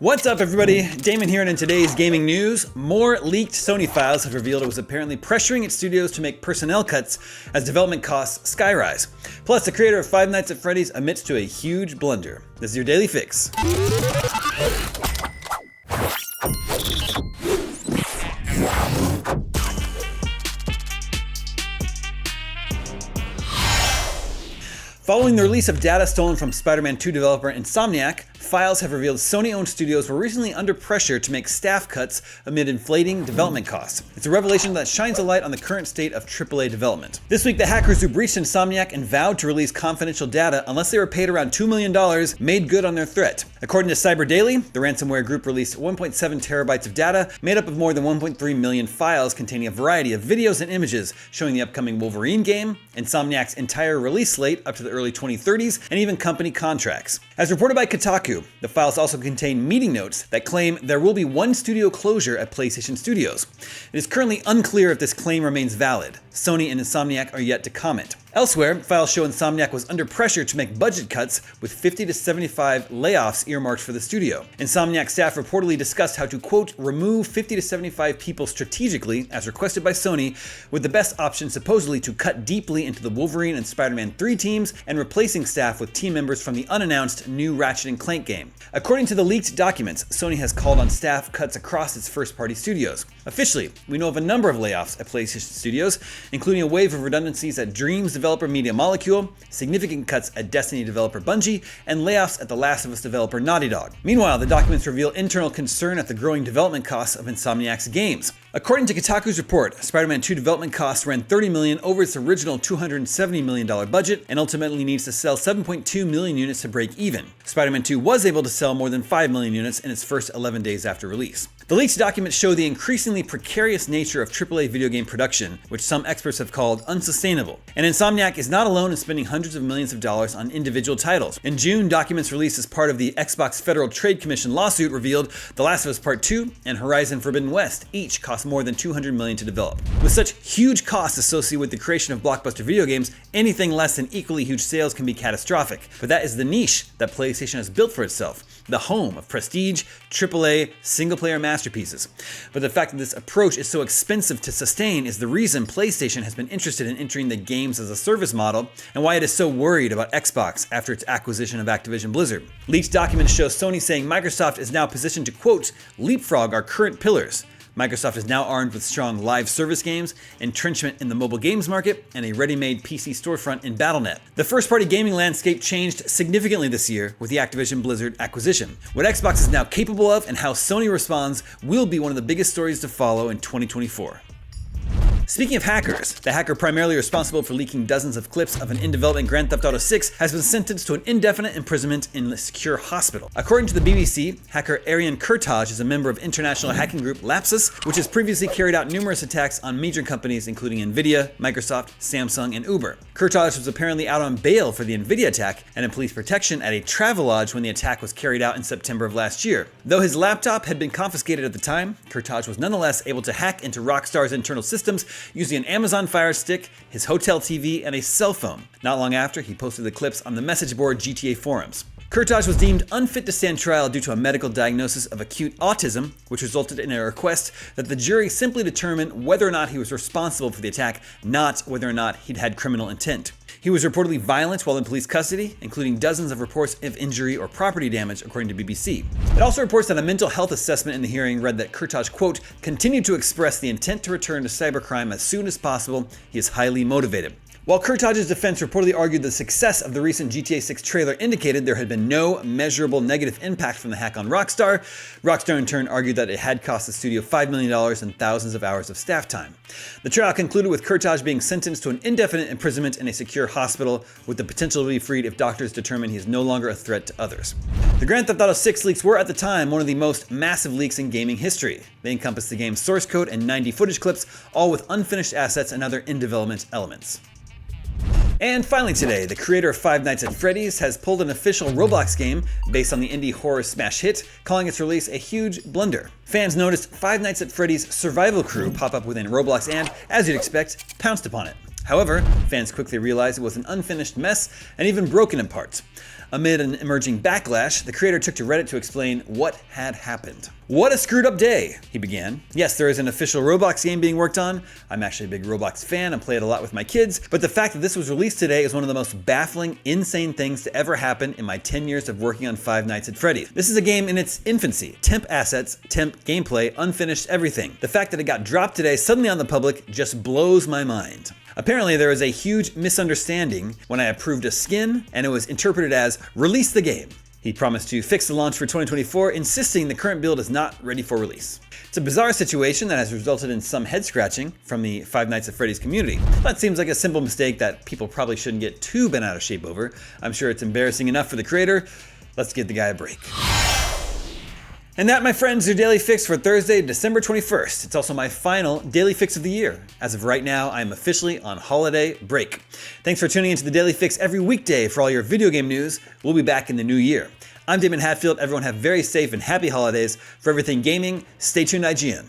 What's up everybody, Damon here, and in today's gaming news, more leaked Sony files have revealed it was apparently pressuring its studios to make personnel cuts as development costs skyrise. Plus, the creator of Five Nights at Freddy's admits to a huge blunder. This is your Daily Fix. Following the release of data stolen from Spider-Man 2 developer Insomniac, files have revealed Sony-owned studios were recently under pressure to make staff cuts amid inflating development costs. It's a revelation that shines a light on the current state of AAA development. This week, the hackers who breached Insomniac and vowed to release confidential data unless they were paid around $2 million made good on their threat. According to Cyber Daily, the ransomware group released 1.7 terabytes of data made up of more than 1.3 million files containing a variety of videos and images showing the upcoming Wolverine game, Insomniac's entire release slate up to the early 2030s, and even company contracts. As reported by Kotaku, the files also contain meeting notes that claim there will be one studio closure at PlayStation Studios. It is currently unclear if this claim remains valid. Sony and Insomniac are yet to comment. Elsewhere, files show Insomniac was under pressure to make budget cuts with 50 to 75 layoffs earmarked for the studio. Insomniac staff reportedly discussed how to, quote, remove 50 to 75 people strategically, as requested by Sony, with the best option supposedly to cut deeply into the Wolverine and Spider-Man 3 teams and replacing staff with team members from the unannounced new Ratchet & Clank game. According to the leaked documents, Sony has called on staff cuts across its first-party studios. Officially, we know of a number of layoffs at PlayStation Studios, including a wave of redundancies at Dreams developer Media Molecule, significant cuts at Destiny developer Bungie, and layoffs at The Last of Us developer Naughty Dog. Meanwhile, the documents reveal internal concern at the growing development costs of Insomniac's games. According to Kotaku's report, Spider-Man 2 development costs ran $30 million over its original $270 million budget and ultimately needs to sell 7.2 million units to break even. Spider-Man 2 was able to sell more than 5 million units in its first 11 days after release. The leaked documents show the increasingly precarious nature of AAA video game production, which some experts have called unsustainable. And Insomniac is not alone in spending hundreds of millions of dollars on individual titles. In June, documents released as part of the Xbox Federal Trade Commission lawsuit revealed The Last of Us Part 2 and Horizon Forbidden West each cost more than $200 million to develop. With such huge costs associated with the creation of blockbuster video games, anything less than equally huge sales can be catastrophic. But that is the niche that PlayStation has built for itself, the home of prestige, AAA, single-player masterpieces. But the fact that this approach is so expensive to sustain is the reason PlayStation has been interested in entering the games as a service model and why it is so worried about Xbox after its acquisition of Activision Blizzard. Leaked documents show Sony saying Microsoft is now positioned to, quote, leapfrog our current pillars. Microsoft is now armed with strong live service games, entrenchment in the mobile games market, and a ready-made PC storefront in Battle.net. The first-party gaming landscape changed significantly this year with the Activision Blizzard acquisition. What Xbox is now capable of and how Sony responds will be one of the biggest stories to follow in 2024. Speaking of hackers, the hacker primarily responsible for leaking dozens of clips of an in-development Grand Theft Auto 6 has been sentenced to an indefinite imprisonment in a secure hospital. According to the BBC, hacker Arian Kurtaj is a member of international hacking group Lapsus, which has previously carried out numerous attacks on major companies including Nvidia, Microsoft, Samsung, and Uber. Kurtaj was apparently out on bail for the Nvidia attack and in police protection at a Travelodge when the attack was carried out in September of last year. Though his laptop had been confiscated at the time, Kurtaj was nonetheless able to hack into Rockstar's internal systems using an Amazon Fire Stick, his hotel TV, and a cell phone. Not long after, he posted the clips on the message board GTA forums. Kurtaj was deemed unfit to stand trial due to a medical diagnosis of acute autism, which resulted in a request that the jury simply determine whether or not he was responsible for the attack, not whether or not he'd had criminal intent. He was reportedly violent while in police custody, including dozens of reports of injury or property damage, according to BBC. It also reports that a mental health assessment in the hearing read that Kurtaj, quote, continued to express the intent to return to cybercrime as soon as possible. He is highly motivated. While Kurtaj's defense reportedly argued the success of the recent GTA 6 trailer indicated there had been no measurable negative impact from the hack on Rockstar, Rockstar in turn argued that it had cost the studio $5 million and thousands of hours of staff time. The trial concluded with Kurtaj being sentenced to an indefinite imprisonment in a secure hospital with the potential to be freed if doctors determine he is no longer a threat to others. The Grand Theft Auto 6 leaks were at the time one of the most massive leaks in gaming history. They encompassed the game's source code and 90 footage clips, all with unfinished assets and other in-development elements. And finally today, the creator of Five Nights at Freddy's has pulled an official Roblox game based on the indie horror smash hit, calling its release a huge blunder. Fans noticed Five Nights at Freddy's survival crew pop up within Roblox and, as you'd expect, pounced upon it. However, fans quickly realized it was an unfinished mess and even broken in parts. Amid an emerging backlash, the creator took to Reddit to explain what had happened. "What a screwed up day," he began. "Yes, there is an official Roblox game being worked on. I'm actually a big Roblox fan and play it a lot with my kids, but the fact that this was released today is one of the most baffling, insane things to ever happen in my 10 years of working on Five Nights at Freddy's. This is a game in its infancy. Temp assets, temp gameplay, unfinished everything. The fact that it got dropped today suddenly on the public just blows my mind. Apparently there was a huge misunderstanding when I approved a skin and it was interpreted as release the game." He promised to fix the launch for 2024, insisting the current build is not ready for release. It's a bizarre situation that has resulted in some head scratching from the Five Nights at Freddy's community. That seems like a simple mistake that people probably shouldn't get too bent out of shape over. I'm sure it's embarrassing enough for the creator. Let's give the guy a break. And that, my friends, is your Daily Fix for Thursday, December 21st. It's also my final Daily Fix of the year. As of right now, I am officially on holiday break. Thanks for tuning into the Daily Fix every weekday for all your video game news. We'll be back in the new year. I'm Damon Hatfield. Everyone have very safe and happy holidays. For everything gaming, stay tuned IGN.